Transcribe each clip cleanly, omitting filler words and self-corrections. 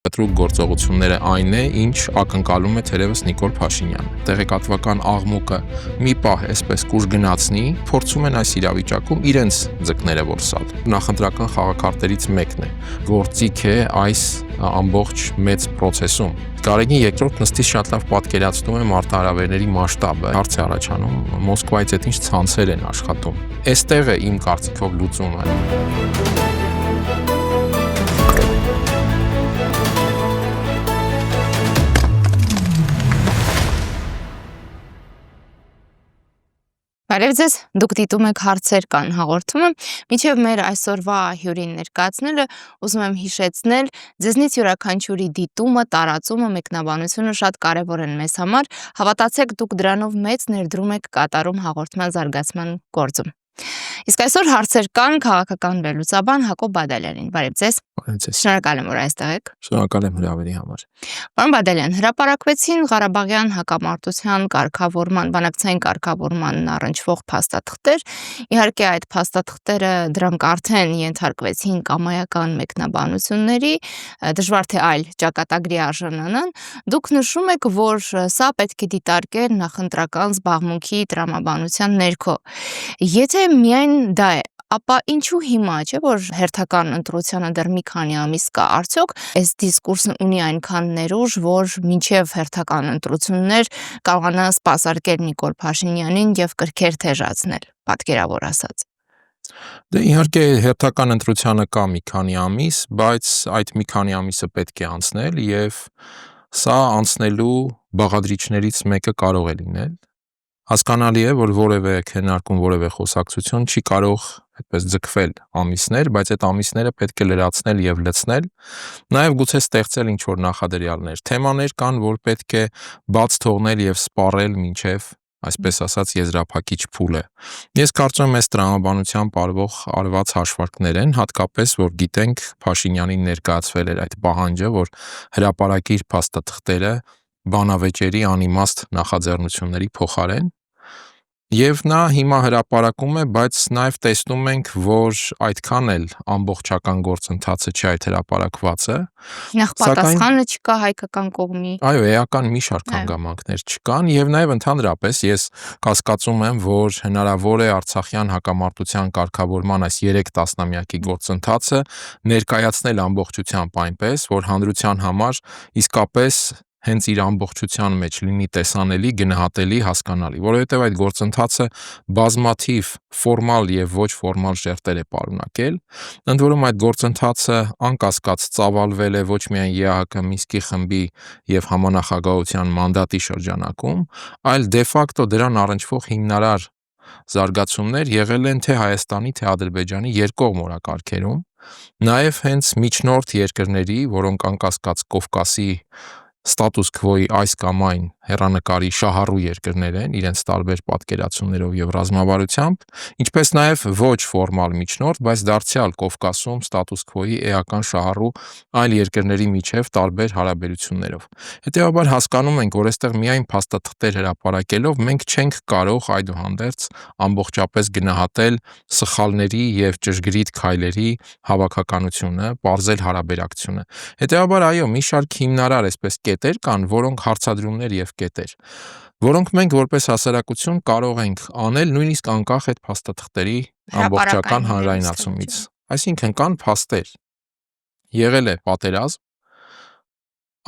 Կտրուկ գործողությունները այն է, ինչ ակնկալում է թերևս Նիկոլ Փաշինյանը։ Տեղեկատվական աղմուկը մի պահ այսպես կուժ գնացնի, փորձում են այս իրավիճակում իրենց ձկները որսալ։ Նախընտրական խաղակարտերից մեկն է։ Գործիք է այս ամբողջ մեծ process-ում։ Գարեգին երկրորդ նստից շատ լավ պատկերացնում է մարտահրավերների մասշտաբը։ Հարց է առաջանում, Մոսկվայից այդ ինչ ցանցեր են աշխատում։ Այստեղ է իմ կարծիքով լուծումը։ Բարև ձեզ, դուք դիտում եք հարցեր կան հաղորդումը, մինչև մեր այսօրվա հյուրին ներկայացնելը ուզում եմ հիշեցնել, ձեզնից յուրաքանչյուրի դիտումը, տարածումը, մեկնաբանությունը շատ կարևոր են մեզ համար, հավատացեք դուք դրանով մեծ ներդրում եք կատարում հաղորդման զարգացման գործում։ Իսկ այսօր հարցեր կան քաղաքական վերլուծաբան Հակոբ Բադալյանին, բարև ձեզ։ Շնորհակալ եմ, որ այստեղ եք։ Շնորհակալ եմ հրավերի համար։ Պարոն Բադալյան, հրապարակվեցին Ղարաբաղյան հակամարտության կարգավորման, բանակցային կարգավորմանն առնչվող փաստաթղթեր։ Իհարկե այդ փաստաթղթերը դրանք արդեն ենթարկվեցին կամայական մեկնաբանությունների, դժվար թե այլ ճակատագրի արժանանան։ Դուք նշում եք, որ սա պետք է դիտարկել նախընտրական զբաղմունքի տրամաբանության ներքո։ Եթե միայն դա է, ապա ինչու հիմա չէ, որ հերթական ընտրությանը դեռ մի քանի ամիս կա, արդյոք այս դիսկուրսն ունի այնքան ներուժ, որ մինչև հերթական ընտրություններ կարողանա սպասարկել Նիկոլ Փաշինյանին եւ կրքեր թեժացնել, պատկերավոր ասած։ Դե իհարկե հերթական ընտրությանը կա մի քանի ամիս, բայց այդ մի քանի ամիսը պետք է անցնել եւ սա անցնելու բաղադրիչներից մեկը կարող է լինել։ Հասկանալի է, որ որևէ քննարկում, որևէ խոսակցություն չի կարող այդպես ձգվել ամիսներ, բայց այդ ամիսները պետք է լրացնել եւ լցնել, նաեւ գուցե ստեղծել ինչ-որ նախադրյալներ։ Թեմաներ կան, որ պետք է բաց թողնել եւ սպառել մինչեւ, այսպես ասած, եզրափակիչ փուլը։ Ես կարծում եմ, այս տրամաբանությամբ արվող արված հաշվարկներ են, հատկապես, որ գիտենք Փաշինյանին ներկայացվել էր այդ պահանջը, որ հրապարակիր փաստաթղթերը բանավեճերի անիմաստ նախաձեռնությունների փոխարեն։ Եվ նա հիմա հրապարակում է, բայց նաև տեսնում ենք, որ այդքան էլ ամբողջական գործընթացը չի այդ հրապարակվածը։ Նախ պատասխանը չկա հայկական կողմի։ Այո, էական մի շարք հանգամանքներ չկան եւ նաև ընդհանրապես ես կասկածում եմ, որ հնարավոր է Արցախյան հակամարտության կարգավորման այս 3 տասնամյակի գործընթացը ներկայացնել ամբողջությամբ այնպես, որ հանրության համար իսկապես հենց իր ամբողջության մեջ լինի տեսանելի, գնահատելի, հասկանալի, որովհետև այդ գործընթացը բազմաթիվ ֆորմալ եւ ոչ ֆորմալ շերտեր է պարունակել, ընդ որում այդ գործընթացը անկասկած ծավալվել է ոչ միայն ԵԱՀԿ Մինսկի խմբի եւ համանախագահության մանդատի շրջանակում, այլ դե ֆակտո դրան առնչվող հիմնարար զարգացումներ եղել են թե Հայաստանի, թե Ադրբեջանի երկկողմ օրակարգերում, նաեւ հենց միջնորդ երկրների, որոնք անկասկած Կովկասի ստատուս քվոյի այս կամ այն հեռանկարի շահառու երկրներ են իրենց տարբեր պատկերացումներով եւ ռազմավարությամբ, ինչպես նաեւ ոչ ֆորմալ միջնորդ, բայց դարձյալ Կովկասում ստատուս քվոյի էական շահառու այլ երկրների միջև տարբեր հարաբերություններով։ Հետեւաբար հասկանում ենք, որ այստեղ միայն փաստաթղթեր հրապարակելով մենք չենք կարող այդուհանդերձ ամբողջապես գնահատել սխալների եւ ճշգրիտ քայլերի հավաքականությունը, բարձել հարաբերակցությունը։ Հետեւաբար այո, մի շարք հիմնարար այսպես կետեր կան, որոնք հարցադրումներ եւ կետեր, որոնք մենք որպես հասարակություն կարող ենք անել նույնիսկ անկախ այդ փաստաթղթերի ամբողջական հանրայնացումից։ Այսինքն կան փաստեր։ Եղել է պատերազմ,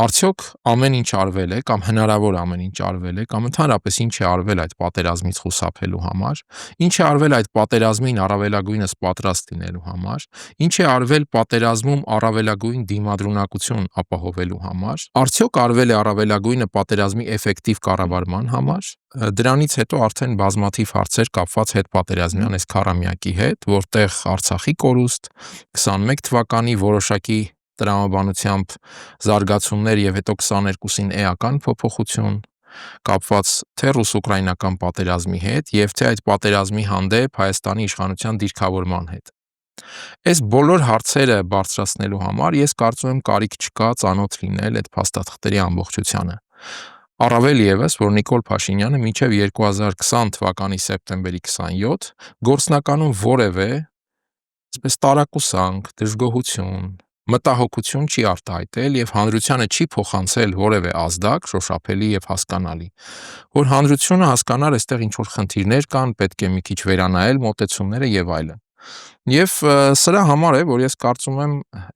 արդյոք ամեն ինչ արվել է կամ հնարավոր ամեն ինչ արվել է կամ ընդհանրապես ինչ է արվել այդ պատերազմից խուսափելու համար, ինչ է արվել այդ պատերազմին առավելագույնս պատրաստ լինելու համար, ինչ է արվել պատերազմում առավելագույն դիմադրունակություն ապահովելու համար, արդյոք արվել է առավելագույնը պատերազմի էֆեկտիվ կառավարման համար։ Դրանից հետո արդեն բազմաթիվ հարցեր կապված հետպատերազմյան այս քառամյակի հետ, որտեղ Արցախի կորուստ, 21 թվականի որոշակի տրամաբանությամբ զարգացումներ եւ հետո 22-ին էական փոփոխություն կապված թե ռուս-ուկրաինական պատերազմի հետ եւ թե այդ պատերազմի հանդեպ Հայաստանի իշխանության դիրքավորման հետ։ Այս բոլոր հարցերը բարձրացնելու համար ես կարծում եմ կարիք չկա ծանոթ լինել այդ փաստաթղթերի ամբողջությանը։ Առավել եւս, որ Նիկոլ Փաշինյանը մինչև 2020 թվականի սեպտեմբերի 27 գործնականում որևէ այսպես տարակուսանք, դժգոհություն, մտահոգություն չի արտահայտել եւ հանրությանը չի փոխանցել որևէ ազդակ, շոշափելի եւ հասկանալի։ Որ հանրությունը հասկանար, այստեղ ինչ որ խնդիրներ կան, պետք է մի քիչ վերանայել մոտեցումները եւ այլն։ Եվ սրա համար է, որ ես կարծում եմ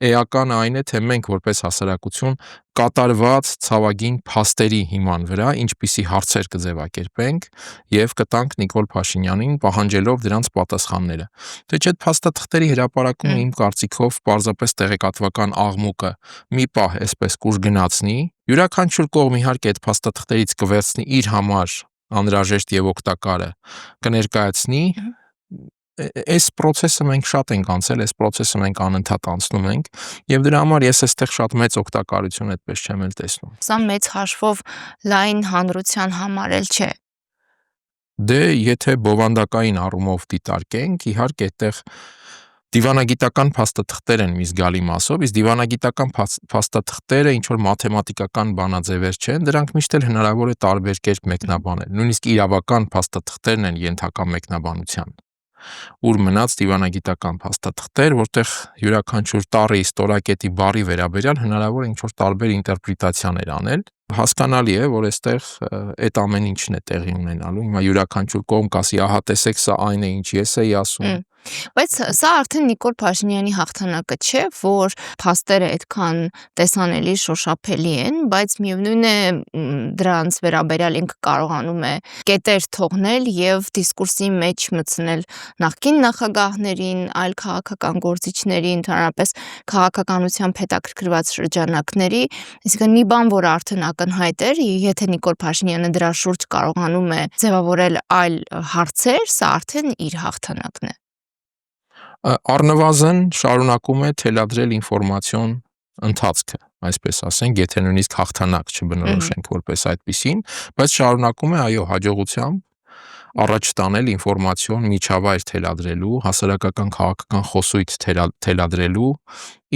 էականը այն է, թե մենք որպես հասարակություն կատարված ցավագին փաստերի հիման վրա ինչպիսի հարցեր կձևակերպենք եւ կտանք Նիկոլ Փաշինյանին պահանջելով դրանց պատասխանները։ Թե չէ փաստաթղթերի հրապարակումը իմ կարծիքով պարզապես տեղեկատվական աղմուկը մի պահ այսպես կուր գնացնի, յուրաքանչյուր կողմ իհարկե այդ փաստաթղթերից կվերցնի իր համար անհրաժեշտ եւ օգտակարը կներկայացնի, այս process-ը մենք շատ ենք անցել, այս process-ը մենք անընդհատ անցնում ենք եւ դրա համար ես այստեղ շատ մեծ օգտակարություն այդպես չեմ էլ տեսնում։ Սա մեծ հաշվով լայն հանրության համար էլ չէ։ Դե եթե բովանդակային առումով դիտարկենք, իհարկե այդտեղ դիվանագիտական փաստաթղթեր են մի զգալի մասով, իսկ դիվանագիտական փաստաթղթերը ինչ որ մաթեմատիկական բանաձևեր չեն, դրանք միշտ էլ հնարավոր է տարբեր կերպ մեկնաբանել։ Նույնիսկ իրավական փաստաթղթերն են ենթակա մեկնաբանության։ Ուր մնաց դիվանագիտական փաստաթղթեր, որտեղ յուրաքանչյուր տառի ստորակետի բառի վերաբերյալ հնարավոր է ինչ-որ տարբեր ինտերպրետացիաներ անել։ Հասկանալի է, որ այստեղ այդ ամեն ինչն է տեղի ունենալու։ Հիմա յուրաքանչյուր կողմ կասի, ահա տեսեք, սա այն է, ինչ ես էի ասում։ Բայց սա արդեն Նիկոլ Փաշինյանի հաղթանակը չէ, որ փաստերը այդքան տեսանելի, շոշափելի են, բայց միևնույն է դրանց վերաբերյալ ինքը կարողանում է կետեր թողնել եւ դիսկուրսի մեջ մտցնել նախկին նախագահներին, այլ քաղաքական գործիչների, ընդհանրապես քաղաքականությամբ հետաքրքրված շրջանակների, այսինքն մի բան, որ արդեն ակնհայտ էր, եթե Նիկոլ Փաշինյանը դրա շուրջ կարողանում է ձևավորել այլ հարցեր, սա արդեն իր հաղթանակն է։ Առնվազն շարունակում է թելադրել ինֆորմացիոն ընթացքը, այսպես ասենք, եթե նույնիսկ հաղթանակ չբնորոշենք որպես այդպիսին, բայց շարունակում է, այո, հաջողությամբ առաջ տանել ինֆորմացիոն միջավայր թելադրելու, հասարակական քաղաքական խոսույթ թելադրելու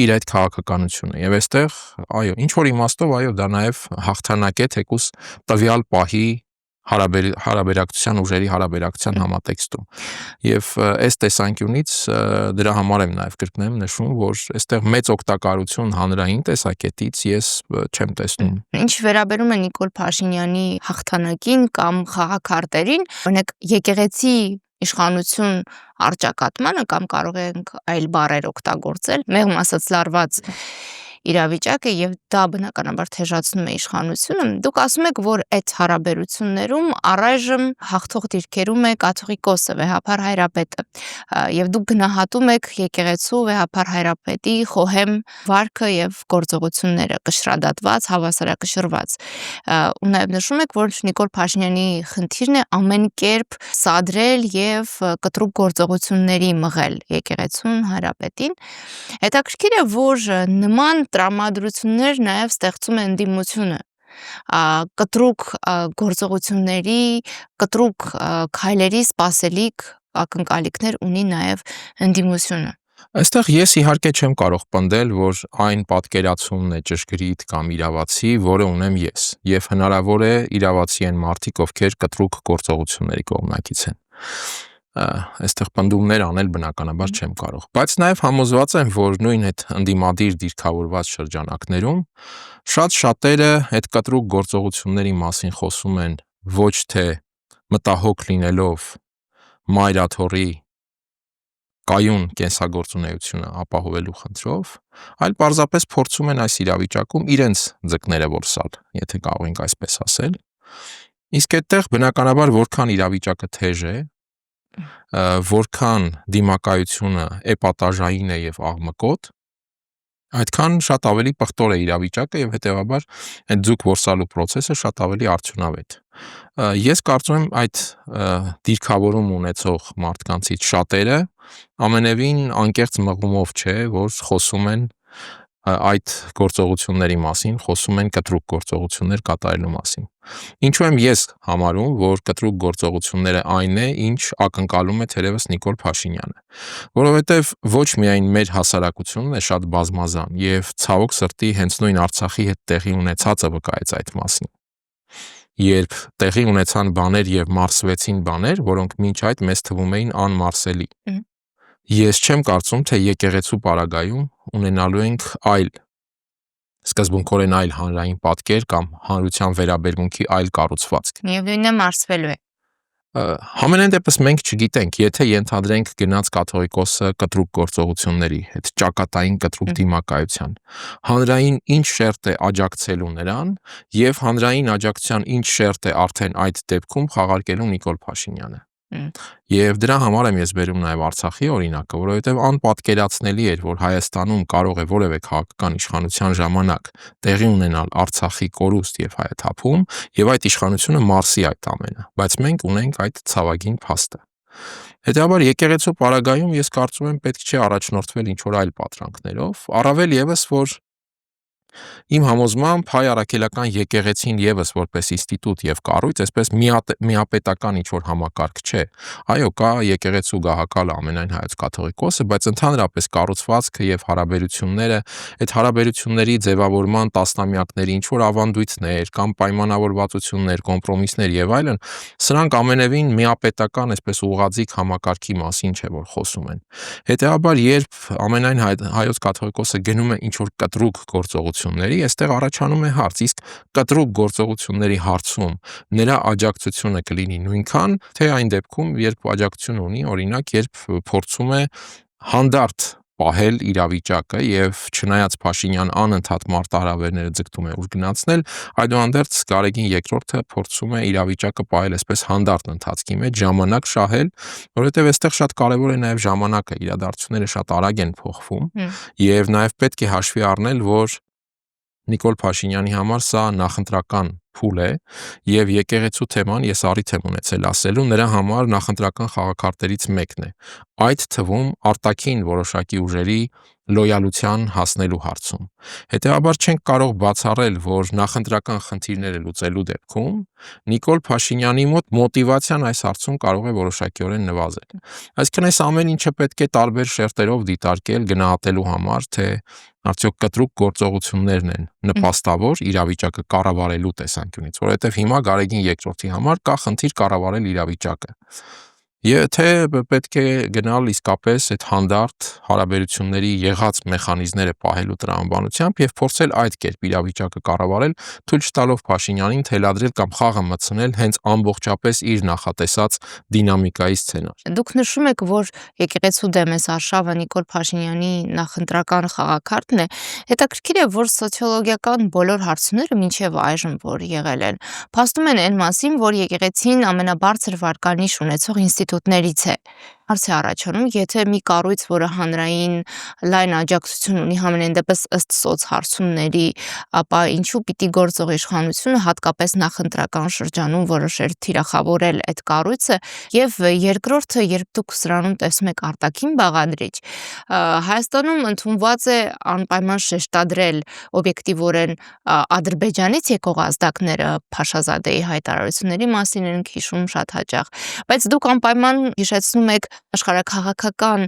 իր այդ քաղաքականությունը։ Եվ այստեղ, այո, ինչ որ իմաստով, այո, դա նաև հաղթանակ է թեկուզ տվյալ պահի հարաբերակցության ուժերի հարաբերակցության համատեքստում։ Եվ այս տեսանկյունից դրա համար եմ նաև կրկնեմ նշում, որ այստեղ մեծ օգտակարություն հանրային տեսակետից ես չեմ տեսնում։ Ինչ վերաբերում է Նիկոլ Փաշինյանի հաղթանակին կամ խաղաքարտերին, օրինակ եկեղեցի իշխանություն առճակատմանը կամ կարող ենք այլ բառեր օգտագործել, մեղմ ասած լարված իրավիճակը եւ դա բնականաբար թեժացնում է իշխանությունը։ Դուք ասում եք, որ այդ հարաբերություններում առայժմ հաղթող դիրքերում է կաթողիկոսը, վեհափար հայրապետը, եւ դուք գնահատում եք եկեղեցու վեհափար հայրապետի խոհեմ վարքը եւ գործողությունները կշռադատված, հավասարակշռված։ Ու նաեւ նշում եք, որ Նիկոլ Փաշինյանի խնդիրն է ամեն կերպ սադրել եւ կտրուկ գործողությունների մղել եկեղեցուն, հայրապետին։ Հետաքրքիր է, որ նման տրամադրություններ նաև ստեղծում են ընդդիմությունը, կտրուկ գործողությունների, կտրուկ քայլերի սպասելիք ակնկալիքներ ունի նաև ընդդիմությունը։ Այստեղ ես իհարկե չեմ կարող պնդել, որ այն պատկերացումն է ճշգրիտ կամ իրավացի, որը ունեմ ես, եւ հնարավոր է իրավացի են մարդիկ, ովքեր կտրուկ գործողությունների կողմնակից են։ Այստեղ պնդումներ անել բնականաբար չեմ կարող, բայց նաև համոզված եմ, որ նույն այդ ընդդիմադիր դիրքավորված շրջանակներում շատ շատերը այդ կտրուկ գործողությունների մասին խոսում են ոչ թե մտահոգ լինելով մայրաթորի կայուն կենսագործունեությունը ապահովելու խնդրով, այլ պարզապես փորձում են այս իրավիճակում իրենց ձկները որսալ, եթե կարող ենք այսպես ասել։ Իսկ այդտեղ բնականաբար որքան իրավիճակը թեժ է, որքան դիմակայությունը էպատաժային է եւ աղմկոտ, այդքան շատ ավելի պղտոր է իրավիճակը եւ հետեւաբար այդ ձուկ որսալու process-ը շատ ավելի արդյունավետ։ Ես կարծում եմ այդ դիրքավորում ունեցող մարդկանցից շատերը ամենևին անկեղծ մղումով չէ, որ խոսում են այդ գործողությունների մասին, խոսում են կտրուկ գործողություններ կատարելու մասին։ Ինչու եմ ես համարում, որ կտրուկ գործողությունները այն է, ինչ ակնկալում է թերևս Նիկոլ Փաշինյանը, որովհետև ոչ միայն մեր հասարակությունն է շատ բազմազան եւ ցավոք սրտի հենց նույն Արցախի հետ տեղի ունեցածը վկայեց այդ մասին։ Երբ տեղի ունեցան բաներ եւ մարսվեցին բաներ, որոնք մինչ այդ մեզ թվում էին անմարսելի։ Ես չեմ կարծում, թե եկեղեցու պարագայում ունենալու ենք այլ սկզբունքորեն այլ հանրային պատկեր կամ հանրության վերաբերմունքի այլ կառուցվածք։ Միևնույնն է մարսվելու է։ Համենայն դեպս մենք չգիտենք, եթե ենթադրենք գնաց կաթողիկոսը կտրուկ գործողությունների հետ, ճակատային կտրուկ դիմակայության, հանրային ինչ շերտ է աջակցելու նրան եւ հանրային աջակցության ինչ շերտ է արդեն այդ դեպքում խաղարկելու Նիկոլ Փաշինյանը։ Եվ դրա համար եմ ես բերում նաև Արցախի օրինակը, որովհետև անպատկերացնելի էր, որ Հայաստանում կարող է որևէ քաղաքական իշխանության ժամանակ տեղի ունենալ Արցախի կորուստ եւ հայաթափում, եւ այդ իշխանությունը մարսի այդ ամենը, բայց մենք ունենք այդ ցավագին փաստը։ Հետևաբար եկեղեցու պարագայում ես կարծում եմ պետք չէ առաջնորդվել ինչ-որ այլ պատրանքներով, առավել եւս որ իմ համոզմամբ հայ առաքելական եկեղեցին եւս որպես ինստիտուտ եւ կառույց, այսպես միապետական ինչ-որ համակարգ չէ։ Այո, կա եկեղեցու գահակալը ամենայն հայոց կաթողիկոսը, բայց ընդհանրապես կառուցվածքը եւ հարաբերությունները, այդ հարաբերությունների ձևավորման տասնամյակների ինչ-որ ավանդույթներ կամ պայմանավորվածություններ, կոմպրոմիսներ եւ այլն, սրանք ամենևին միապետական, այսպես ուղղաձիգ համակարգի մասին չէ, որ խոսում են։ Հետևաբար, երբ ամենայն հայոց կաթողիկոսը գնում է ինչ-որ կտրուկ գործողությունների, այստեղ առաջանում է հարց, իսկ կտրուկ գործողությունների հարցում նրա աջակցությունը կլինի նույնքան, թե այն դեպքում, երբ աջակցություն ունի, օրինակ, երբ փորձում է հանդարտ պահել իրավիճակը եւ չնայած Փաշինյան անընդհատ մարտահրավերները ձգտում է ուր գնացնել, այդուհանդերձ Գարեգին II փորձում է իրավիճակը պահել այսպես հանդարտ ընթացքի մեջ, ժամանակ շահել, որովհետեւ այստեղ շատ կարեւոր է նաեւ ժամանակը, իրադարձությունները շատ արագ են փոխվում եւ նաեւ պետք է հաշվի առնել, որ Նիկոլ Փաշինյանի համար սա նախընտրական փուլ է եւ եկեղեցու թեման ես առիթ եմ ունեցել ասելու, նրա համար նախընտրական խաղակարտերից մեկն է։ Այդ թվում արտաքին որոշակի ուժերի լոյալության հասնելու հարցում։ Հետևաբար չենք կարող բացառել, որ նախընտրական խնդիրները լուծելու դեպքում Նիկոլ Փաշինյանի մոտ մոտիվացիան այս հարցում կարող է որոշակիորեն նվազել։ Այսինքն այս ամեն ինչը պետք է տարբեր շերտերով դիտարկել, գնահատելու համար, թե արդյոք կտրուկ գործողություններն են նպաստավոր իրավիճակը կառավարելու տեսանկյունից, որովհետև հիմա Գարեգին II-ի համար կա խնդիր կառավարել իրավիճակը։ Եթե պետք է գնալ իսկապես այդ հանդարտ հարաբերությունների եղած մեխանիզմները պահելու տրամաբանությամբ եւ փորձել այդ կերպ իրավիճակը կառավարել, թույլ չտալով Փաշինյանին թելադրել կամ խաղը մտցնել հենց ամբողջապես իր նախատեսած դինամիկայի սցենար։ Դուք նշում եք, որ եկեղեցու դեմ էս արշավը Նիկոլ Փաշինյանի նախընտրական խաղակարտն է։ Հետաքրքիր է, որ սոցիոլոգիական բոլոր հարցումները մինչև այժմ որ եղել են, փաստում են այն մասին, որ եկեղեցին ամենաբարձր վարկանիշ ունեցող ինստիտուտներից է։ Հարց է առաջանում, եթե մի կառույց, որը հանրային լայն աջակցություն ունի համենայն դեպս ըստ սոցհարցումների, ապա ինչու պիտի գործող իշխանությունը հատկապես նախընտրական շրջանում որոշեր թիրախավորել այդ կառույցը, եւ երկրորդը, երբ դուք սրանում տեսնում եք արտաքին բաղադրիչ, Հայաստանում ընդունված է անպայման շեշտադրել օբյեկտիվորեն Ադրբեջանից եկող ազդակները Փաշազադեի հայտարարությունների մասին ենք հիշում շատ հաճախ, բայց դուք անպայման հիշեցնում եք աշխարհաքաղաքական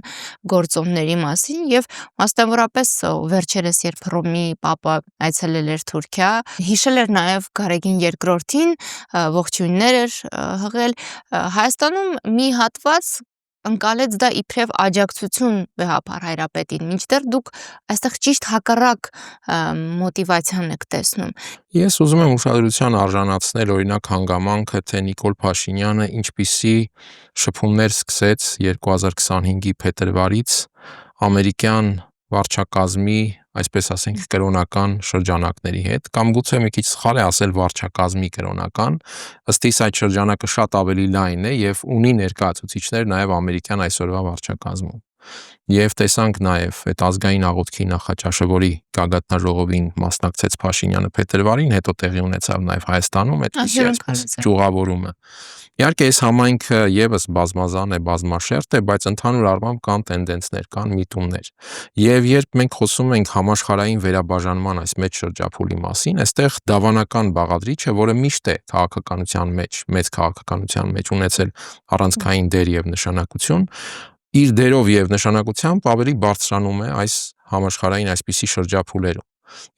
գործոնների մասին եւ մասնավորապես վերջերս երբ Հռոմի Պապը այցելել էր Թուրքիա, հիշել էր նաեւ Գարեգին II-ին, ողջույններ էր հղել, Հայաստանում մի հատված ընկալեց դա իբրև աջակցություն վեհապար հայրապետին, մինչդեռ դուք այստեղ ճիշտ հակառակ մոտիվացիան եք տեսնում։ Ես ուզում եմ ուշադրության արժանացնել օրինակ հանգամանքը, թե Նիկոլ Փաշինյանը ինչպիսի շփումներ սկսեց 2025-ի փետրվարից ամերիկյան վարչակազմի, այսպես ասենք, կրոնական շրջանակների հետ, կամ գուցե մի քիչ սխալ է ասել վարչակազմի կրոնական, ըստ իս այդ շրջանակը շատ ավելի լայն է եւ ունի ներկայացուցիչներ նաեւ ամերիկյան այսօրվա վարչակազմում։ Եվ տեսանք նաև այդ ազգային աղոթքի նախաճաշը, որի գագաթնաժողովին մասնակցեց Փաշինյանը փետրվարին, հետո տեղի ունեցավ նաև Հայաստանում այդպիսի ճյուղավորումը։ Իհարկե այս համայնքը եւս բազմազան է, բազմաշերտ է, բայց ընդհանուր առմամբ կան տենդենսներ, կան միտումներ։ Եվ երբ մենք խոսում ենք համաշխարհային վերաբաժանման այս մեծ շրջափուլի մասին, այստեղ դավանական բաղադրիչը, որը միշտ է քաղաքականության մեջ, մեծ քաղաքականության մեջ ունեցել առանցքային դեր եւ նշանակություն, իր դերով եւ նշանակությամբ ավելի բարձրանում է այս համաշխարհային այսպիսի շրջափուլերում։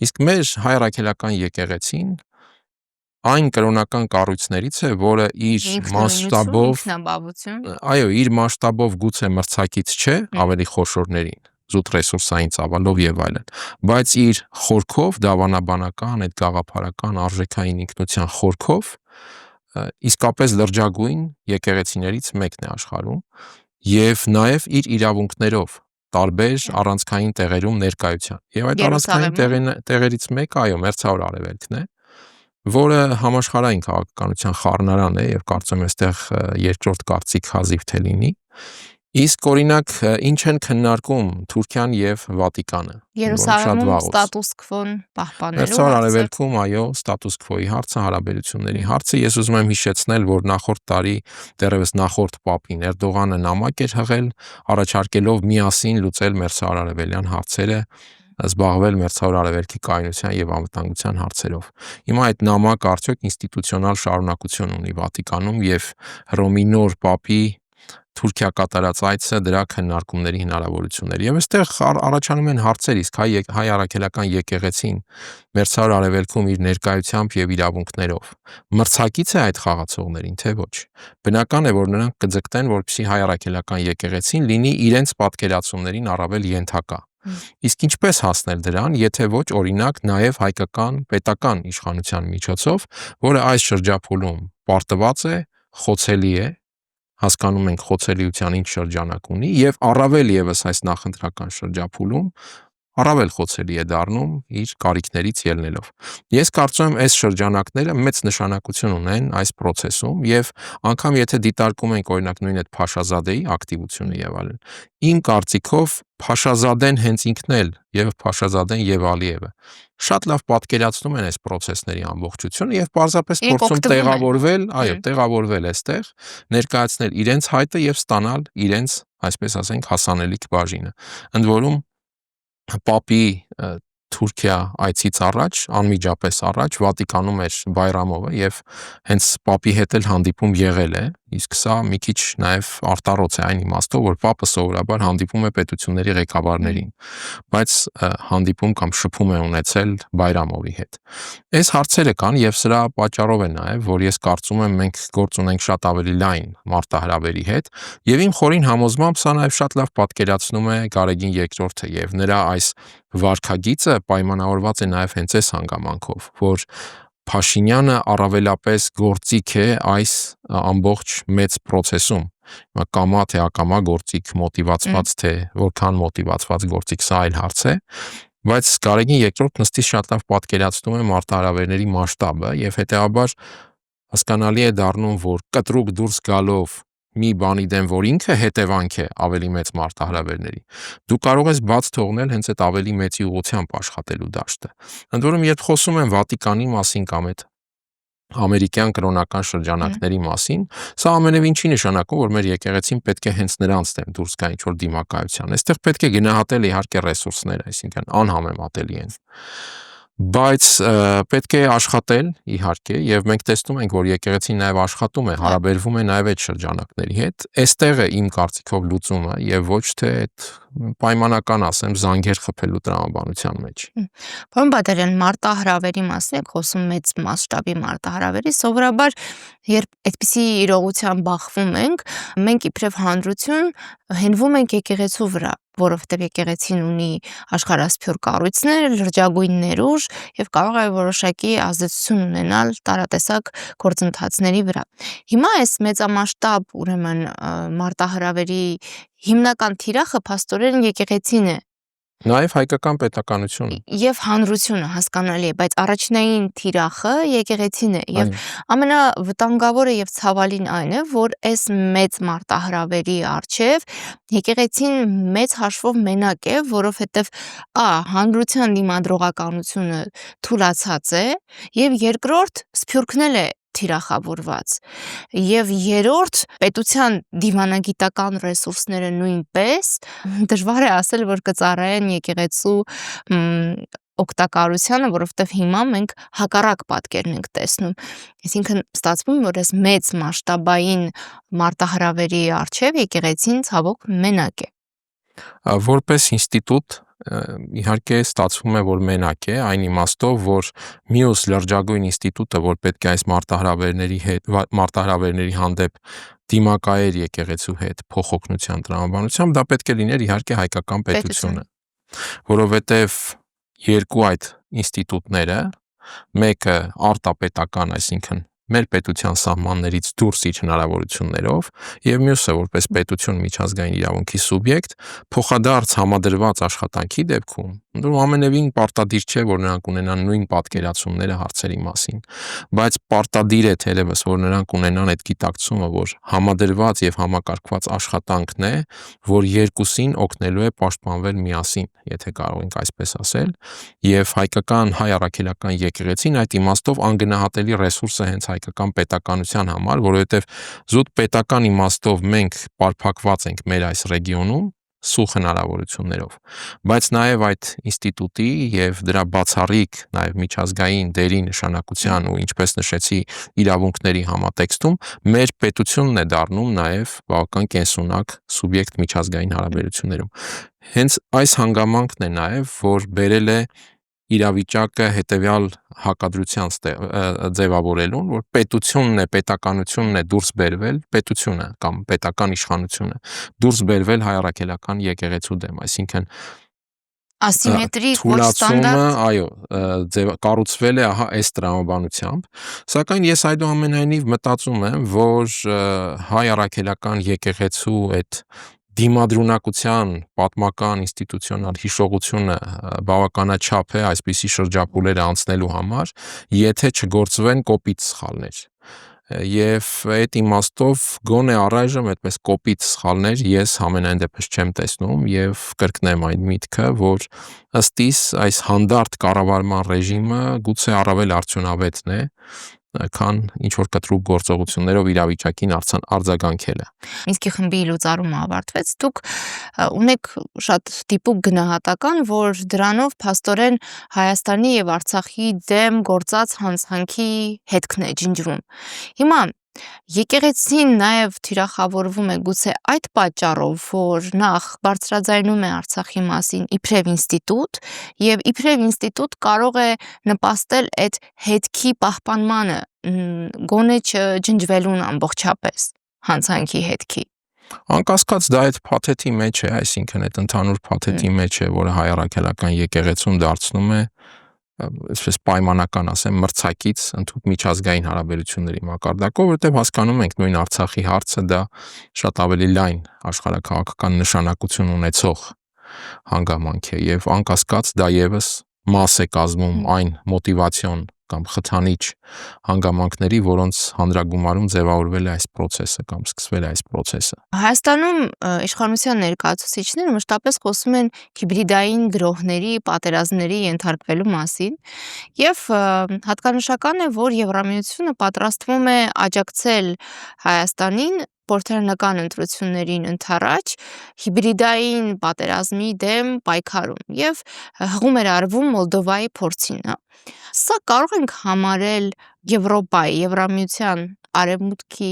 Իսկ մեր հայ առաքելական եկեղեցին այն կրոնական կառույցներից է, որը իր մասշտաբով, այո, իր մասշտաբով գուցե մրցակից չէ ավելի խոշորներին, զուտ ռեսուրսային ծավալով եւ այլն, բայց իր խորքով, դավանաբանական, այդ գաղափարական արժեքային ինքնության խորքով իսկապես լրջագույն եկեղեցիներից մեկն է աշխարհում եւ նաեւ իր իրավունքներով տարբեր առանցքային տեղերում ներկայության։ Եվ այդ առանցքային տեղերից մեկը, այո, Մերձավոր Արևելքն է, որը համաշխարհային քաղաքականության խառնարան է եւ կարծում եմ այստեղ երկրորդ կարծիք հազիվ թե լինի։ Իսկ օրինակ ինչ են քննարկում Թուրքիան եւ Վատիկանը։ Երուսաղեմում ստատուս քվոն պահպանելու Մերձավոր Արևելքում, այո, ստատուս քվոյի հարցը, հարաբերությունների հարցը։ Ես ուզում եմ հիշեցնել, որ նախորդ տարի դեռևս նախորդ պապին Էրդողանը նամակ էր հղել, առաջարկելով միասին լուծել Մերձավոր Արևելյան հարցերը, զբաղվել Մերձավոր Արևելքի կայունության եւ անվտանգության հարցերով։ Հիմա այդ նամակը արդյոք ինստիտուցիոնալ շարունակություն ունի Վատիկանում եւ Հռոմի նոր պապի Թուրքիա կատարած այցը դրա քննարկումների հնարավորություններ։ Եվ այստեղ առաջանում են հարցեր, իսկ հայ առաքելական եկեղեցին Մերձավոր Արևելքում իր ներկայությամբ եւ իրավունքներով մրցակից է այդ խաղացողներին, թե ոչ։ Բնական է, որ նրանք կձգտեն, որպեսզի հայ առաքելական եկեղեցին լինի իրենց պատկերացումներին առավել ենթակա։ Իսկ ինչպես հասնել դրան, եթե ոչ օրինակ նաև հայկական պետական իշխանության միջոցով, որը այս շրջափուլում պարտված է, խոցելի է, հասկանում ենք խոցելիության ինչ շրջանակ ունի եւ առավել եւս այս նախընտրական շրջափուլում առավել խոցելի է դառնում իր կարիքներից ելնելով։ Ես կարծում եմ այս շրջանակները մեծ նշանակություն ունեն այս process-ում եւ անգամ եթե դիտարկում ենք օրինակ նույն այդ Փաշազադեի ակտիվությունը եւ այլն, իմ կարծիքով Փաշազադեն հենց ինքն էլ եւ Փաշազադեն եւ Ալիևը շատ լավ պատկերացնում են այս process-ների ամբողջությունը եւ պարզապես փորձում տեղավորվել, այո, տեղավորվել այստեղ, ներկայացնել իրենց հայտը եւ ստանալ իրենց, այսպես ասենք, հասանելիք բաժինը։ Ընդ որում Պապի Թուրքիա այցից առաջ, անմիջապես առաջ Վատիկանում էր Բայրամովը եւ հենց Պապի հետ էլ հանդիպում եղել է, իսկ սա մի քիչ նաեւ արտառոց է այն իմաստով, որ Պապը սովորաբար հանդիպում է պետությունների ղեկավարներին, բայց հանդիպում կամ շփում է ունեցել Բայրամովի հետ։ Այս հարցերը կան եւ սրա պատճառով է նաեւ, որ ես կարծում եմ մենք գործ ունենք շատ ավելի լայն մարտահրավերի հետ եւ իմ խորին համոզմամբ սա նաեւ շատ լավ պատկերացնում է Գարեգին II-ը եւ նրա այս վարքագիծը պայմանավորված է նաև հենց այս հանգամանքով, որ Փաշինյանը առավելապես գործիք է այս ամբողջ մեծ process-ում։ Կամա թե ակամա գործիք, մոտիվացված թե որքան մոտիվացված գործիք, սա այլ հարց է, բայց Գարեգին II-ն նստի շատ լավ պատկերացնում է մարտահրավերների մասշտաբը եւ հետեւաբար հասկանալի է դառնում, որ կտրուկ դուրս գալով մի բանի դեմ, որ ինքը հետևանք է ավելի մեծ մարտահրավերների, դու կարող ես բաց թողնել հենց այդ ավելի մեծի ուղղությամբ աշխատելու դաշտը։ Ընդ որում, երբ խոսում են Վատիկանի մասին կամ այդ ամերիկյան կրոնական շրջանակների մասին, սա ամենևին չի նշանակում, որ մեր եկեղեցին պետք է հենց նրանց դեմ դուրս գա ինչ-որ դիմակայության։ Այստեղ պետք է գնահատել իհարկե ռեսուրսները, այսինքն անհամեմատելի են։ Բայց պետք է աշխատել իհարկե եւ մենք տեսնում ենք, որ եկեղեցին նաեւ աշխատում է, հարաբերվում է նաեւ այդ շրջանակների հետ։ Այստեղ է իմ կարծիքով լուծումը եւ ոչ թե այդ պայմանական, ասեմ, զանգեր խփելու տրամաբանության մեջ։ Պարոն Բադարյան, մարտահրավերի մասին եք խոսում, մեծ մասշտաբի մարտահրավերի, սովորաբար երբ այդպիսի իրողության բախվում ենք, մենք իբրև հանրություն հենվում ենք եկեղեցու վրա, որովհետև եկեղեցին ունի աշխարհասփյուր կառույցներ, լրջագույն ներուժ եւ կարող է որոշակի ազդեցություն ունենալ տարատեսակ գործընթացների վրա։ Հիմա այս մեծամասշտաբ, ուրեմն մարտահրավերի հիմնական թիրախը փաստորեն եկեղեցին է։ Նաև հայկական պետականությունը Եվ հանրությունը հասկանալի է, բայց առաջնային թիրախը եկեղեցին է եւ ամենավտանգավորը եւ ցավալին այն է, որ այս մեծ մարտահրավերի առջև եկեղեցին մեծ հաշվով մենակ է, որովհետեւ հանրության դիմադրողականությունը թուլացած է եւ երկրորդ սփյուռքն է թիրախավորված եւ երրորդ պետության դիվանագիտական ռեսուրսները նույնպես դժվար է ասել, որ կծառայեն եկեղեցու օգտակարությանը, որովհետև հիմա մենք հակառակ պատկերն ենք տեսնում։ Այսինքն ստացվում է, որ այս մեծ մասշտաբային մարտահրավերի առջև եկեղեցին ցավոք մենակ է։ Որպես ինստիտուտ իհարկե ստացվում է, որ մենակ է, այն իմաստով, որ մյուս լրջագույն ինստիտուտը, որ պետք է այս մարտահրավերների հանդեպ դիմակայեր եկեղեցու հետ փոխօգնության տրամաբանությամբ, դա պետք է լիներ իհարկե հայկական պետությունը, որովհետև երկու այդ ինստիտուտները, մեկը արտապետական, այսինքն մեր պետության սահմաններից դուրս իր հնարավորություններով եւ մյուսը որպես պետություն միջազգային իրավունքի սուբյեկտ փոխադարձ համադրված աշխատանքի դեպքում դու ամենևին պարտադիր չէ որ նրանք ունենան նույն պատկերացումները հարցերի մասին, բայց պարտադիր է թերևս որ նրանք ունենան այդ գիտակցումը, որ համադրված եւ համակարգված աշխատանքն է, որ երկուսին օգնելու է պաշտպանվել միասին, եթե կարող ենք այսպես ասել, եւ հայկական հայ առաքելական եկեղեցին այդ իմաստով անգնահատելի ռեսուրս է հենց հայկական պետականության համար, որովհետև զուտ պետական իմաստով մենք պարփակված ենք մեր այս ռեգիոնում սուղ հնարավորություններով, բայց նաև այդ ինստիտուտի եւ դրա բացառիկ նաև միջազգային դերի նշանակության ու ինչպես նշեցի իրավունքների համատեքստում մեր պետությունն է դառնում նաև բավական կենսունակ սուբյեկտ միջազգային հարաբերություններում։ Հենց այս հանգամանքն է նաև, որ բերել է իրավիճակը հետևյալ հակադրության ձևավորելուն, որ պետությունն է, պետականությունն է դուրս բերվել, պետությունը կամ պետական իշխանությունը դուրս բերվել հայ առաքելական եկեղեցու դեմ, այսինքն ասիմետրիկ ոչ ստանդարտ, այո, կառուցվել է ահա այս տրամաբանությամբ, սակայն ես այդուամենայնիվ մտածում եմ, որ հայ առաքելական եկեղեցու այդ դիմադրունակության պատմական ինստիտուցիոնալ հիշողությունը բավականաչափ է այսպիսի շրջափուլերը անցնելու համար, եթե չգործվեն կոպիտ սխալներ։ Եվ այդ իմաստով գոնե առայժմ այդպես կոպիտ սխալներ ես համենայն դեպս չեմ տեսնում եւ կրկնեմ այն միտքը, որ ըստ իս այս հանդարտ կառավարման ռեժիմը գուցե առավել արդյունավետն է, քան ինչ-որ կտրուկ գործողություններով իրավիճակին արձագանքելը։ Մինսկի խմբի լուծարումը ավարտվեց, դուք ունեք շատ դիպուկ գնահատական, որ դրանով փաստորեն Հայաստանի եւ Արցախի դեմ գործած հանցանքի հետքն է ջնջվում։ Հիմա եկեղեցին նաև թիրախավորվում է գուցե այդ պատճառով, որ նախ բարձրաձայնում է Արցախի մասին իբրև ինստիտուտ եւ իբրև ինստիտուտ կարող է նպաստել այդ հետքի պահպանմանը, գոնե չջնջվելուն ամբողջապես հանցանքի հետքի։ Անկասկած դա այդ փաթեթի մեջ է, այսինքն այդ ընդհանուր փաթեթի մեջ է, որը հայ առաքելական եկեղեցուն դարձնում է այսպես պայմանական ասեմ մրցակից ընդհանուր միջազգային հարաբերությունների մակարդակով, որտեղ հասկանում ենք նույն Արցախի հարցը դա շատ ավելի լայն աշխարհաքաղաքական նշանակություն ունեցող հանգամանք է եւ անկասկած դա եւս մաս է կազմում այն մոտիվացիոն կամ խթանիչ հանգամանքների, որոնց հանրագումարում ձևավորվել է այս process-ը կամ սկսվել է այս process-ը։ Հայաստանում իշխանության ներկայացուցիչները մշտապես խոսում են հիբրիդային գրոհների, պատերազմների ենթարկվելու մասին եւ հատկանշական է, որ Եվրամիությունը պատրաստվում է աջակցել Հայաստանին փորձառնական ընտրություններին ընդառաջ հիբրիդային պատերազմի դեմ պայքարում եւ հղում էր արվում Մոլդովայի փորձին։ Սա կարող ենք համարել Եվրոպայի, Եվրամիության արևմուտքի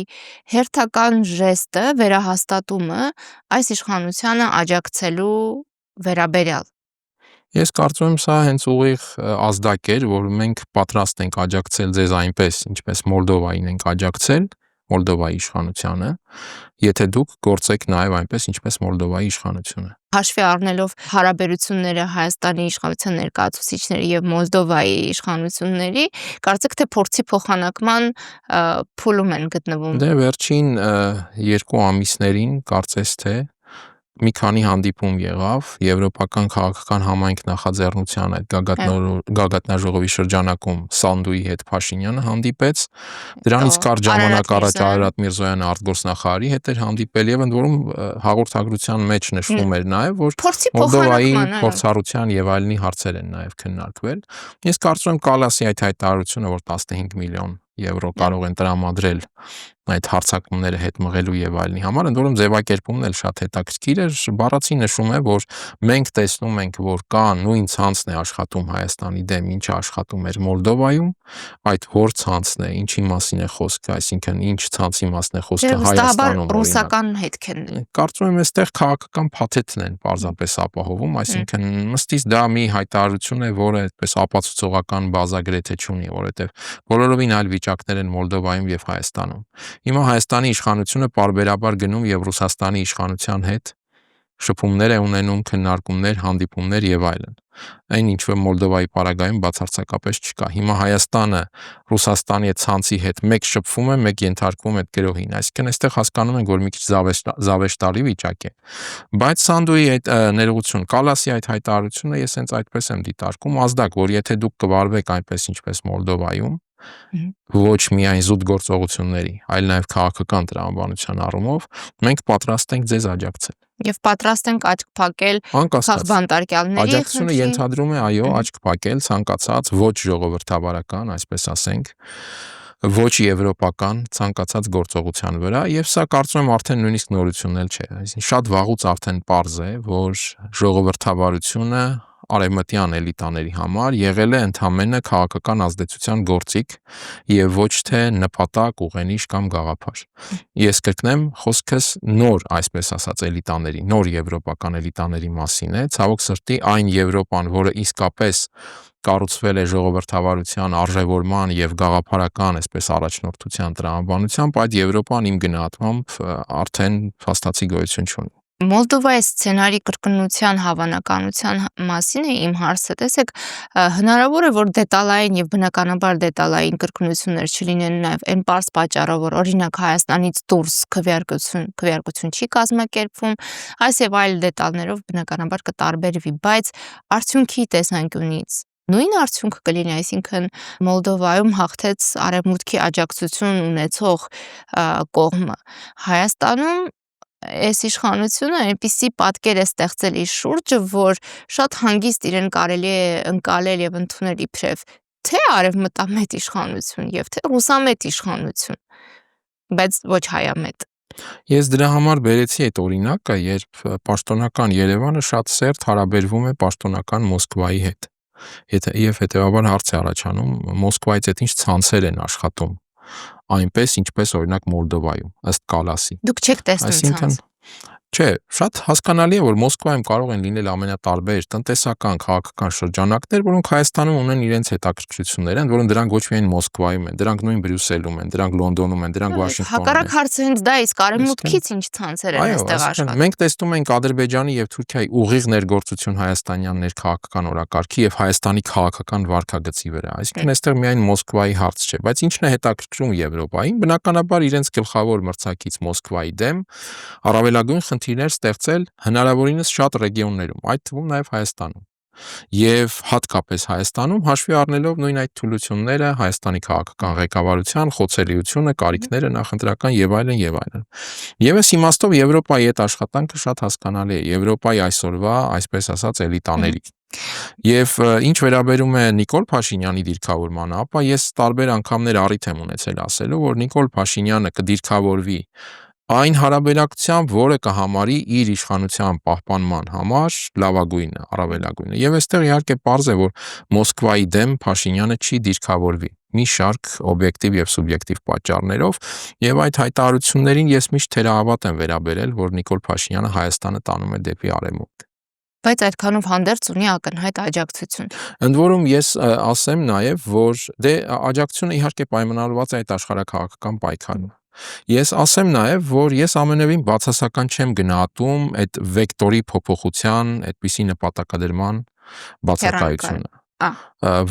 հերթական ժեստը, վերահաստատումը այս իշխանությանը աջակցելու վերաբերյալ։ Ես կարծում եմ սա հենց ուղիղ ազդակ էր, որ մենք պատրաստ ենք աջակցել ձեզ այնպես, ինչպես Մոլդովային ենք աջակցել, Մոլդովայի իշխանությանը, եթե դուք գործեք նաև այնպես, ինչպես Մոլդովայի իշխանությունը։ Հաշվի առնելով հարաբերությունները Հայաստանի իշխանության ներկայացուցիչների եւ Մոլդովայի իշխանությունների, կարծեք թե փորձի փոխանակման փուլում են գտնվում։ Դե վերջին 2 ամիսներին կարծես թե մի քանի հանդիպում եղավ Եվրոպական քաղաքական համայնք նախաձեռնության այդ գագաթնաժողովի շրջանակում Սանդուի հետ Փաշինյանը հանդիպեց, դրանից կարճ ժամանակ առաջ Արարատ Միրզոյանը արտգործնախարարի հետ էր հանդիպել եւ ընդ որում հաղորդագրության մեջ նշվում էր նաեւ, որ Մոլդովայի փորձառության եւ այլնի հարցեր են նաեւ քննարկվել։ Ես կարծում եմ Կալասի այդ հայտարարությունը, որ 15 միլիոն եվրո կարող են տրամադրել այդ հարձակումները հետ մղելու եւ այլնի համար, ընդ որում ձևակերպումն էլ շատ հետաքրքիր է, բառացի նշում է, որ մենք տեսնում ենք, որ կա նույն ցանցն է աշխատում Հայաստանի դեմ, ինչը աշխատում էր Մոլդովայում, այդ որ ցանցն է, ինչի մասին է խոսքը, այսինքն ինչ ցանցի մասն է խոսքը Հայաստանում, ռուսական հետք են։ Կարծում եմ այստեղ քաղաքական փաթեթն են պարզապես ապահովում, այսինքն ըստիս դա մի հայտարարություն է, որը այդպես ապացուցողական բազա գրեթե չունի, որովհետեւ բոլորովին այլ վիճակներ են Մոլդովայում եւ Հայաստանում։ Հիմա Հայաստանի իշխանությունը պարբերաբար գնում եւ Ռուսաստանի իշխանության հետ շփումներ է ունենում, քննարկումներ, հանդիպումներ եւ այլն։ Այն ինչ որ Մոլդովայի պարագայում բացարձակապես չկա։ Հիմա Հայաստանը Ռուսաստանի այդ ցանցի հետ մեկ շփվում է, մեկ ենթարկվում այդ գրոհին։ Այսինքն այստեղ հասկանում ենք, որ մի քիչ զավեշտալի վիճակ է։ Բայց Սանդոյի այդ ներողություն, Կալասի այդ հայտարարությունը ես հենց այդպես եմ դիտարկում, ազդակ, որ եթե դուք կվարվեք այնպես ինչպես Մոլդովայում, ոչ միայն զուտ գործողությունների, այլ նաև քաղաքական տրամաբանության առումով, մենք պատրաստ ենք ձեզ աջակցել։ Եվ պատրաստ ենք աչք փակել քաղբանտարկյալների աջակցությունը ենթադրում է, այո, աչք փակել ցանկացած ոչ ժողովրդավարական, այսպես ասենք, ոչ եվրոպական ցանկացած գործողության վրա, եւ սա կարծում եմ արդեն նույնիսկ նորություն էլ չէ։ Այսինքն շատ վաղուց արդեն պարզ է, որ ժողովրդավարությունը արևմտյան էլիտաների համար եղել է ընդամենը քաղաքական ազդեցության գործիք եւ ոչ թե նպատակ, ուղենիշ կամ գաղափար։ Ես կրկնեմ, խոսքս նոր, այսպես ասած, էլիտաների, նոր եվրոպական էլիտաների մասին է, ցավոք սրտի այն Եվրոպան, որը իսկապես կառուցվել է ժողովրդավարության արժևորման եւ գաղափարական, այսպես առաջնորդության տրամաբանությամբ, այդ Եվրոպան իմ գնահատմամբ արդեն փաստացի գոյություն չունի։ Մոլդովայի սցենարի կրկնության հավանականության մասին է իմ հարցը։ Տեսեք, հնարավոր է, որ դետալային եւ բնականաբար դետալային կրկնություններ չլինեն նաեւ այն պարզ պատճառով, որ օրինակ Հայաստանից դուրս քվեարկություն չի կազմակերպվում, այս եւ այլ դետալներով բնականաբար կտարբերվի, բայց արդյունքի տեսանկյունից նույն արդյունքը կլինի, այսինքն Մոլդովայում հաղթեց արևմուտքի աջակցություն ունեցող կողմը։ Հայաստանում այս իշխանությունը այնպիսի պատկեր է ստեղծել իր շուրջը, որ շատ հանգիստ իրեն կարելի է ընկալել եւ ընդունել իբրև թե արևմտամետ իշխանություն եւ թե ռուսամետ իշխանություն, բայց ոչ հայամետ։ Ես դրա համար բերեցի այդ օրինակը, երբ պաշտոնական Երևանը շատ սերտ հարաբերվում է պաշտոնական Մոսկվայի հետ։ Եվ հետեւաբար հարց է առաջանում, Մոսկվայից այդ ինչ ցանցեր են աշխատում, այնպես ինչպես օրինակ Մոլդովայում, ըստ Կալասի։ Դուք չեք տեսնում ցանց։ Չէ, շատ հասկանալի է, որ Մոսկվայում կարող են լինել ամենատարբեր տնտեսական, քաղաքական շրջանակներ, որոնք Հայաստանում ունեն իրենց հետաքրքրությունները, ընդ որում դրանք ոչ միայն Մոսկվայում են, դրանք նույն Բրյուսելում են, դրանք Լոնդոնում են, դրանք Վաշինգտոնում են։ Հակառակ հարցը հենց դա իսկ արևմուտքից ինչ ցանցեր են այստեղ աշխատում։ Մենք տեսնում ենք Ադրբեջանի եւ Թուրքիայի ուղիղ ներգործություն հայաստանյան ներքաղաքական օրակարգի եւ Հայաստանի քաղաքական վարքագծի վրա։ Այսինքն այստեղ միայն Մոսկվայի հարց չէ, բայց ինչն է հետաքրքրում Եվրոպային, բնականաբար իրենց գլխավոր մրցակից Մոսկվայի դեմ առավելագույն խնդիրներ ստեղծել հնարավորինս շատ ռեգիոններում, այդ թվում նաև Հայաստանում։ Եվ հատկապես Հայաստանում հաշվի առնելով նույն այդ թուլությունները, Հայաստանի քաղաքական ղեկավարության խոցելիությունը, կարիքները նախընտրական եւ այլն եւ այլն։ Եվ այս իմաստով Եվրոպայի այդ աշխատանքը շատ հասկանալի է, Եվրոպայի այսօրվա, այսպես ասած, էլիտաների։ Եվ ինչ վերաբերում է Նիկոլ Փաշինյանի դիրքավորմանը, ապա ես տարբեր անգամներ առիթ եմ ունեցել ասելու, որ Նիկոլ Փաշինյանը կդիրքավորվի այն հարաբերակցությամբ, որը կհամարի իր իշխանության պահպանման համար լավագույնը, առավելագույնը։ Եվ այստեղ իհարկե պարզ է, որ Մոսկվայի դեմ Փաշինյանը չի դիրքավորվի մի շարք օբյեկտիվ եւ սուբյեկտիվ պատճառներով, եւ այդ հայտարարություններին ես միշտ թերահավատ եմ վերաբերել, որ Նիկոլ Փաշինյանը Հայաստանը տանում է դեպի արևմուտք։ Բայց այդքանով հանդերձ ունի ակնհայտ աջակցություն։ Ընդ որում ես ասեմ նաեւ, որ աջակցությունը իհարկե պայմանավորված է այդ աշխարհակաղակական պայքարով։ Ես ասեմ նաև, որ ես ամենևին բացասական չեմ գնահատում այդ վեկտորի փոփոխության, այդպիսի նպատակադրման բացակայությունը,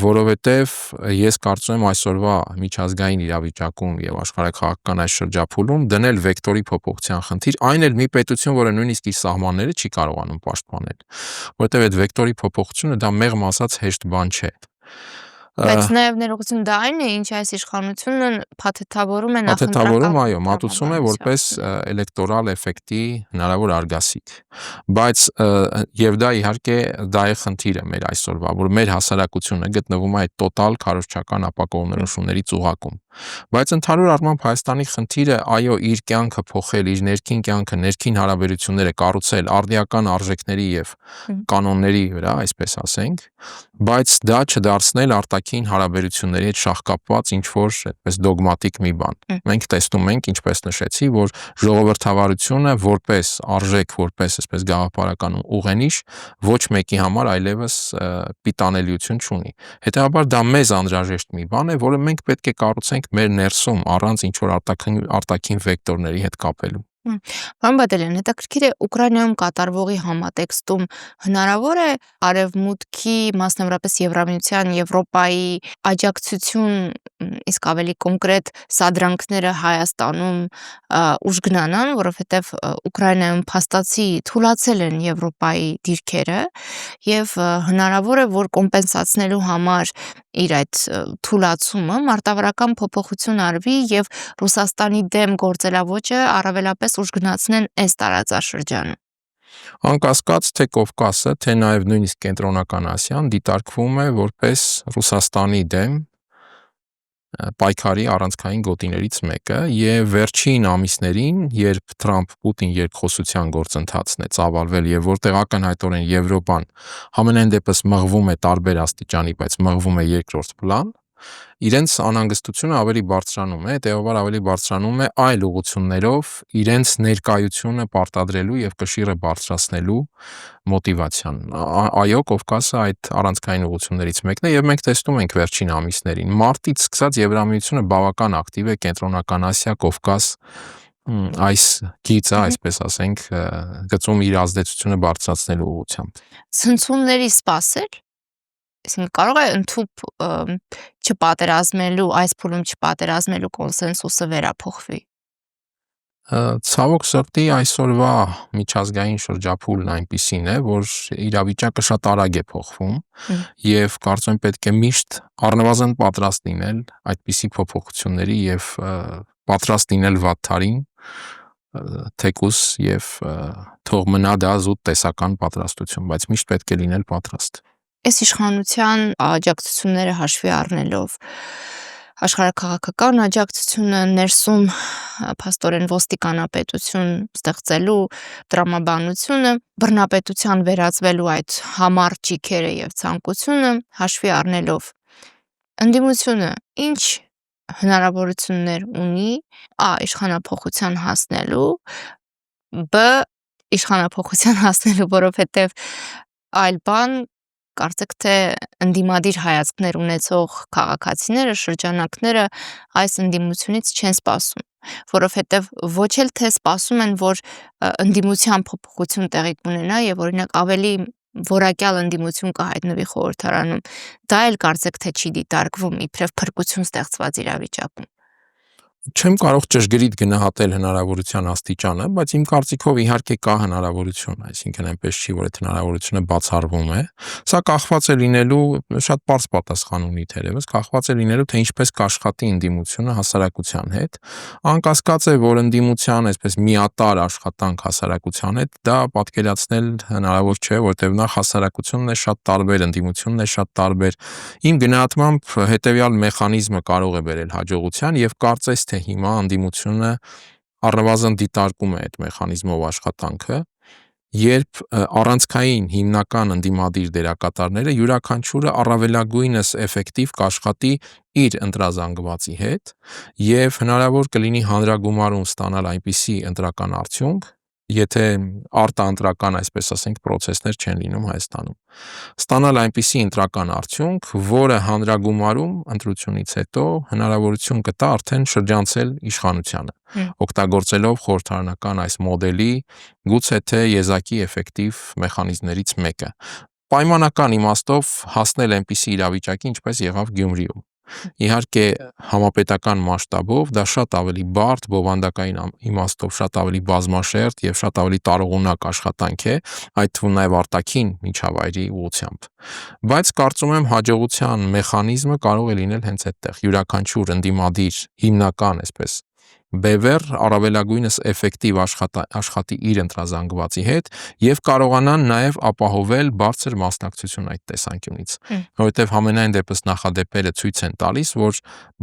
որովհետև ես կարծում եմ այսօրվա միջազգային իրավիճակում եւ աշխարհակաղակական այս շրջափուլում դնել վեկտորի փոփոխության խնդիր, այն էլ մի պետություն, որը նույնիսկ իր սահմանները չի կարողանում պաշտպանել, որովհետև այդ վեկտորի փոփոխությունը դա մեղմ ասած հեշտ բան չէ։ Բայց նաև ներողություն դա այն է, ինչ այս իշխանությունը փաթեթավորում է նախընտրական, այո, մատուցում է որպես էլեկտորալ էֆեկտի հնարավոր արգասիկ։ Բայց եւ դա իհարկե դա է խնդիրը մեր այսօրվա, որ մեր հասարակությունը գտնվում է այդ տոտալ քարոզչական ապակողմնորոշումների ծուղակում։ Բայց ընդհանուր առմամբ Հայաստանի խնդիրը այո իր կյանքը փոխել, իր ներքին կյանքը, ներքին հարաբերությունները կառուցել արդիական արժեքների եւ կանոնների վրա, այսպես ասենք, բայց դա չդարձնել արտաքին հարաբերությունների հետ շահկապված ինչ որ այդպես դոգմատիկ մի բան։ Մենք տեսնում ենք, ինչպես նշեցի, որ ժողովրդավարությունը որպես արժեք, որպես այսպես գաղափարական ուղենիշ ոչ մեկի համար այլևս պիտանելիություն չունի։ Հետևաբար դա մեզ անհրաժեշտ մի բան է, որը մենք պետք է կառուցենք մեր ներսում առանց ինչ որ արտաքին վեկտորների հետ կապելու։ Պարոն Բադալյան, հետաքրքիր է Ուկրաինայում կատարվողի համատեքստում հնարավոր է Արևմուտքի, մասնավորապես Եվրամիության, Եվրոպայի աջակցություն, իսկ ավելի կոնկրետ սադրանքները Հայաստանում ուժ գնանան, որովհետև Ուկրաինայում փաստացի թուլացել են Եվրոպայի դիրքերը եւ հնարավոր է, որ կոմպենսացնելու համար իր այդ թուլացումը մարտավարական փոփոխություն արվի եւ Ռուսաստանի դեմ գործելավոճը առավելապես ուժ գնացնեն այս տարածաշրջանում։ Անկասկած թե Կովկասը, թե նաև նույնիսկ Կենտրոնական Ասիան դիտարկվում է որպես Ռուսաստանի դեմ պայքարի առանցքային գոտիներից մեկը եւ վերջին ամիսներին, երբ Թրամփ-Պուտին երկխոսության գործընթացն է ծավալվել եւ որտեղ ակնհայտորեն Եվրոպան համենայն դեպս մղվում է տարբեր աստիճանի, բայց մղվում է երկրորդ պլան, իրենց անհանգստությունը ավելի բարձրանում է, հետեւաբար ավելի բարձրանում է այլ ուղղություններով իրենց ներկայությունը պարտադրելու եւ կշիռը բարձրացնելու մոտիվացիան։ Այո, Կովկասը այդ առանցքային ուղղություններից մեկն է եւ մենք տեսնում ենք վերջին ամիսներին։ Մարտից սկսած Եվրամիությունը բավական ակտիվ է Կենտրոնական Ասիա, Կովկաս այս գիծը, այսպես ասենք, գծում իր ազդեցությունը բարձրացնելու ուղղությամբ։ Ցնցումների սպասել, այսինքն կարող է ընդհուպ չպատերազմելու, այս փուլում չպատերազմելու կոնսենսուսը վերափոխվի։ Ցավոք սրտի այսօրվա միջազգային շրջափուլն այնպիսին է, որ իրավիճակը շատ արագ է փոխվում եւ կարծում եմ պետք է միշտ առնվազն պատրաստ լինել այդպիսի փոփոխությունների եւ պատրաստ լինել վատթարին, թեկուս եւ թող մնա դա զուտ տեսական պատրաստություն, բայց միշտ պետք է լինել պատրաստ։ Այս իշխանության աջակցությունները հաշվի առնելով աշխարհաքաղաքական աջակցությունը ներսում փաստորեն ոստիկանապետություն ստեղծելու տրամաբանությունը, բռնապետության վերածվելու այդ համառ ճիգերը եւ ցանկությունը հաշվի առնելով ընդդիմությունը ինչ հնարավորություններ ունի իշխանափոխության հասնելու, իշխանափոխության հասնելու, որովհետեւ այլ բան կարծեք թե ընդդիմադիր հայացքներ ունեցող քաղաքացիները, շրջանակները այս ընդդիմությունից չեն սպասում, որովհետև ոչ էլ թե սպասում են, որ ընդդիմության փոփոխություն տեղի կունենա եւ օրինակ ավելի որակյալ ընդդիմություն կհայտնվի խորհրդարանում, դա էլ կարծեք թե չի դիտարկվում իբրև փրկություն ստեղծված իրավիճակում։ Չեմ կարող ճշգրիտ գնահատել հնարավորության աստիճանը, բայց իմ կարծիքով իհարկե կա հնարավորություն, այսինքն այնպես չի, որ այդ հնարավորությունը բացառվում է։ Սա կախված է լինելու, շատ պարզ պատասխան ունի թերևս, կախված է լինելու, թե ինչպես կաշխատի ընդդիմությունը հասարակության հետ։ Անկասկած է, որ ընդդիմության այսպես միատարր աշխատանք հասարակության հետ դա պատկերացնել հնարավոր չէ, որտեղ նախ հասարակությունն է շատ տարբեր, ընդդիմությունն է շատ տարբեր։ Իմ գնահատմամբ հետեւյալ մեխանիզմը կարող է բերել հաջողության եւ կարծես թե հիմա ընդդիմությունը առնվազն դիտարկում է այդ մեխանիզմով աշխատանքը, երբ առանցքային հիմնական ընդդիմադիր դերակատարները յուրաքանչյուրը առավելագույնս էֆեկտիվ կաշխատի իր ընտրազանգվածի հետ եւ հնարավոր կլինի հանրագումարում ստանալ այնպիսի ընտրական արդյունք, եթե արտաընտրական, այսպես ասենք, process-ներ չեն լինում Հայաստանում։ Ստանալ այնպիսի ընտրական արդյունք, որը հանրագումարում ընտրությունից հետո հնարավորություն կտա արդեն շրջանցել իշխանությանը, օգտագործելով խորհրդարանական այս մոդելի գուցե թե եզակի էֆեկտիվ մեխանիզմներից մեկը։ Պայմանական իմաստով հասնել այնպիսի իրավիճակի, ինչպես եղավ Գյումրիում։ Իհարկե համապետական մասշտաբով դա շատ ավելի բարդ, բովանդակային իմաստով շատ ավելի բազմաշերտ եւ շատ ավելի տարողունակ աշխատանք է, այդ թվում նաեւ արտաքին միջավայրի ուղղությամբ։ Բայց կարծում եմ հաջողության մեխանիզմը կարող է լինել հենց այդտեղ, յուրաքանչյուր ընդդիմադիր հիմնական, այսպես բևեռ, առավելագույնս էֆեկտիվ աշխատի իր ընտրազանգվածի հետ եւ կարողանան նաեւ ապահովել բարձր մասնակցություն այդ տեսանկյունից, որովհետեւ համենայն դեպս նախադեպերը ցույց են տալիս, որ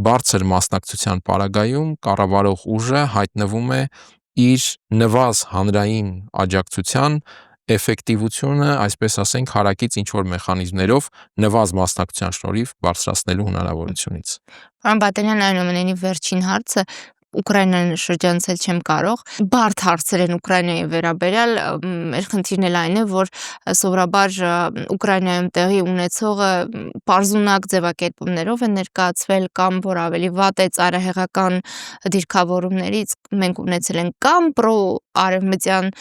բարձր մասնակցության պարագայում կառավարող ուժը հայտնվում է իր նվազ հանրային աջակցության էֆեկտիվությունը, այսպես ասենք, հարակից ինչ-որ մեխանիզմներով նվազ մասնակցության շնորհիվ բարձրացնելու հնարավորությունից։ Պարոն Բատենյան, այնուամենայնիվ վերջին հարցը Ուկրաինան շրջանցել չեմ կարող։ Բարդ հարցեր են Ուկրաինայի վերաբերյալ, մեր խնդիրն էլ այն է, որ սովորաբար Ուկրաինայում տեղի ունեցողը պարզունակ ձևակերպումներով է ներկայացվել կամ որ ավելի վատ է ծայրահեղական դիրքավորումներից մենք ունեցել ենք կամ պրո-արևմտյան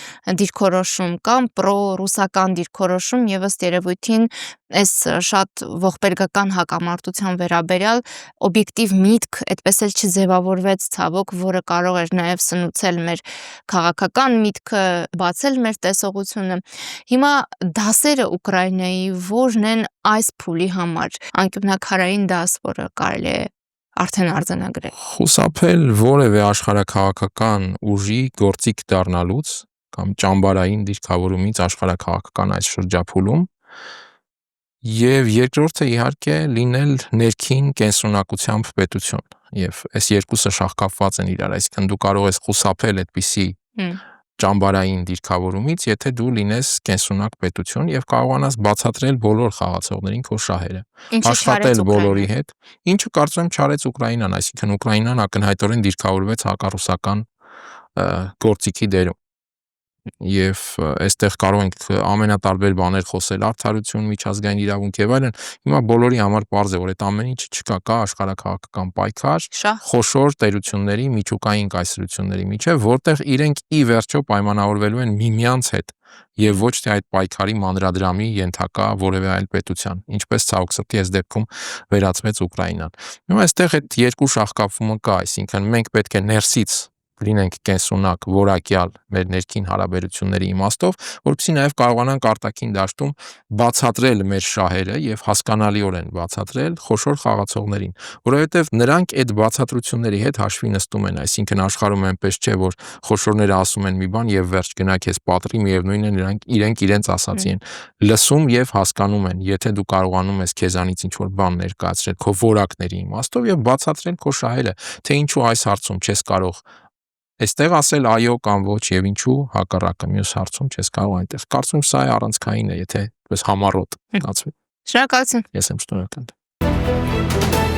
դիրքորոշում կամ պրո-ռուսական դիրքորոշում եւ ըստ երևույթին այս շատ ողբերգական հակամարտության վերաբերյալ օբյեկտիվ միտք այդպես էլ չձևավորվեց ցավոք, որը կարող էր նաև սնուցել մեր քաղաքական միտքը, բացել մեր տեսողությունը։ Հիմա դասերը Ուկրաինայի որն են այս փուլի համար, անկյունաքարային դաս, որը կարելի է արդեն արձանագրել։ Խուսափել որևէ աշխարհաքաղաքական ուժի գործիք դառնալուց կամ ճամբարային դիրքավորումից աշխարհաքաղաքական այս շրջափուլում եւ երկրորդը իհարկե լինել ներքին կենսունակությամբ պետություն եւ այս երկուսը շահկապված են իրար, այսինքն դու կարող ես խուսափել այդպիսի ճամբարային դիրքավորումից, եթե դու լինես կենսունակ պետություն եւ կարողանաս բացատրել բոլոր խաղացողներին քո շահերը, աշխատել բոլորի հետ, ինչը կարծում եմ չարեց Ուկրաինան, այսինքն Ուկրաինան ակնհայտորեն դիրքավորվեց հակառուսական գործիքի դերում։ Եվ այստեղ կարող ենք ամենատարբեր բաներ խոսել, արդարություն, միջազգային իրավունք եւ այլն։ Հիմա բոլորի համար պարզ է, որ այդ ամեն ինչը չկա, կա աշխարհաքաղաքական պայքար, խոշոր տերությունների, միջուկային կայսրությունների միջև, որտեղ իրենք ի վերջո պայմանավորվելու են միմյանց հետ եւ ոչ թե այդ պայքարի մանրադրամի ենթակա որևէ այլ պետության, ինչպես ցավոք սրտի այս դեպքում վերածվեց Ուկրաինան։ Հիմա այստեղ այդ երկու շահկապումը կա, այսինքն մենք պետք է ներսից լինենք կենսունակ, որակյալ մեր ներքին հարաբերությունների իմաստով, որովհետեւ նաև կարողանանք արտաքին դաշտում բացատրել մեր շահերը եւ հասկանալիորեն բացատրել խոշոր խաղացողներին, որովհետեւ նրանք այդ բացատրությունների հետ հաշվի նստում են, այսինքն աշխարհում այնպես չէ, որ խոշորները ասում են մի բան եւ վերջ գնա քեզ պատրի, միևնույնն է իրենք իրենց ասացի են լսում եւ հասկանում են, եթե դու կարողանում ես քեզանից ինչ-որ բան ներկայացրել քո որակների իմաստով եւ բացատրել քո շահերը, թե ինչու այս հարցում չես կարող այստեղ ասել այո կամ ոչ եւ ինչու հակառակը մյուս հարցում չես կարող այնտեղ։ Կարծում եմ սա է առանցքային է, եթե այդպես համառոտ կացվի։ Շնորհակալություն։ Ես եմ շնորհակալ։